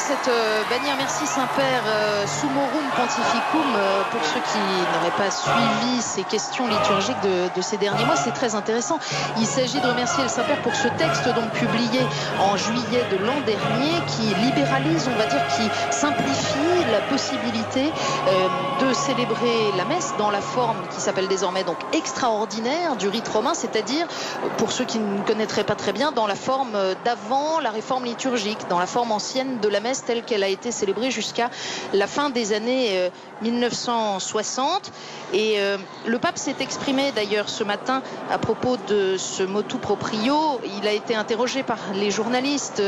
cette bannière Merci Saint-Père Summorum Pontificum, pour ceux qui n'auraient pas suivi ces questions liturgiques de ces derniers mois, c'est très intéressant. Il s'agit de remercier le Saint-Père pour ce texte donc publié en juillet de l'an dernier qui libéralise, on va dire, qui simplifie la possibilité de célébrer la messe dans la forme qui s'appelle désormais donc extraordinaire du rite romain, c'est-à-dire, pour ceux qui ne connaîtraient pas très bien, dans la forme d'avant la réforme liturgique, dans la forme ancienne de la messe telle qu'elle a été célébrée jusqu'à la fin des années 1960. Et le pape s'est exprimé d'ailleurs ce matin à propos de ce motu proprio. Il a été interrogé par les journalistes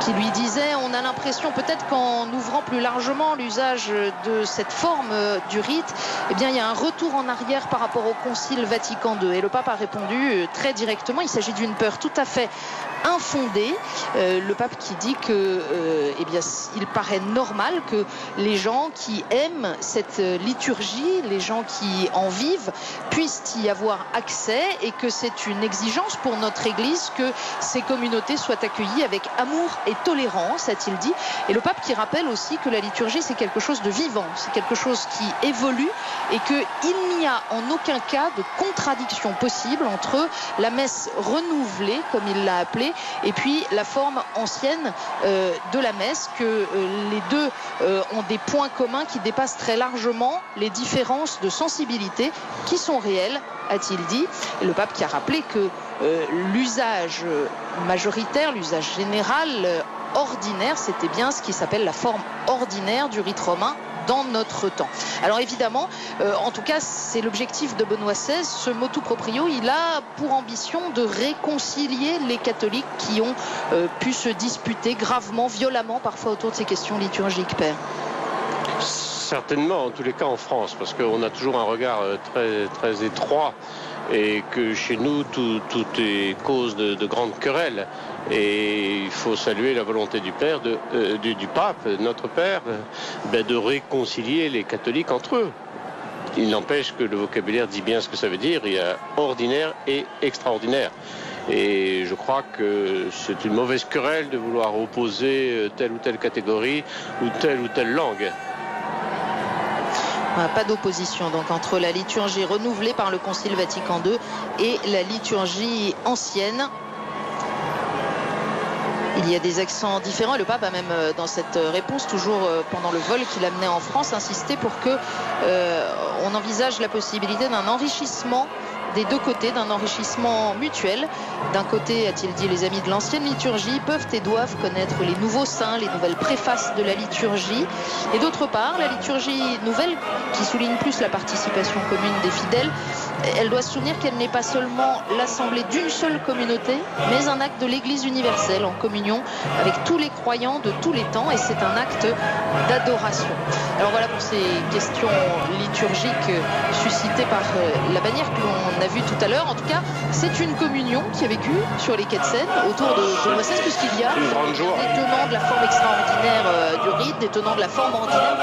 qui lui disaient: on a l'impression peut-être qu'en ouvrant plus largement l'usage de cette forme du rite, eh bien il y a un retour en arrière par rapport au Concile Vatican II. Et le pape a répondu très directement, il s'agit d'une peur tout à fait infondée. Le pape qui dit que eh bien, il paraît normal que les gens qui aiment cette liturgie, les gens qui en vivent, puissent y avoir accès, et que c'est une exigence pour notre Église que ces communautés soient accueillies avec amour et tolérance, a-t-il dit. Et le pape qui rappelle aussi que la liturgie, c'est quelque chose de vivant, c'est quelque chose qui évolue, et qu'il n'y a en aucun cas de contradiction possible entre la messe renouvelée, comme il l'a appelée, et puis la forme ancienne de la messe, que les deux ont des points communs qui dépassent très largement les différences de sensibilité qui sont réelles, a-t-il dit. Et le pape qui a rappelé que l'usage majoritaire, l'usage général, ordinaire, c'était bien ce qui s'appelle la forme ordinaire du rite romain dans notre temps. Alors évidemment, en tout cas, c'est l'objectif de Benoît XVI. Ce motu proprio, il a pour ambition de réconcilier les catholiques qui ont pu se disputer gravement, violemment, parfois autour de ces questions liturgiques, Père. Certainement, en tous les cas en France, parce qu'on a toujours un regard très, très étroit, et que chez nous, tout est cause de grandes querelles. Et il faut saluer la volonté du Père, du Pape, notre Père, de réconcilier les catholiques entre eux. Il n'empêche que le vocabulaire dit bien ce que ça veut dire. Il y a ordinaire et extraordinaire. Et je crois que c'est une mauvaise querelle de vouloir opposer telle ou telle catégorie ou telle langue. Pas d'opposition donc entre la liturgie renouvelée par le Concile Vatican II et la liturgie ancienne. Il y a des accents différents, et le pape a même dans cette réponse, toujours pendant le vol qu'il amenait en France, insisté pour que on envisage la possibilité d'un enrichissement des deux côtés, d'un enrichissement mutuel. D'un côté, a-t-il dit, les amis de l'ancienne liturgie peuvent et doivent connaître les nouveaux saints, les nouvelles préfaces de la liturgie. Et d'autre part, la liturgie nouvelle, qui souligne plus la participation commune des fidèles, elle doit se souvenir qu'elle n'est pas seulement l'assemblée d'une seule communauté, mais un acte de l'Église universelle en communion avec tous les croyants de tous les temps, et c'est un acte d'adoration. Alors voilà pour ces questions liturgiques suscitées par la bannière que l'on a vue tout à l'heure. En tout cas, c'est une communion qui a vécu sur les quais de Seine autour de Benoît XVI, puisqu'il y a des tenants de la forme extraordinaire du rite, des tenants de la forme ordinaire.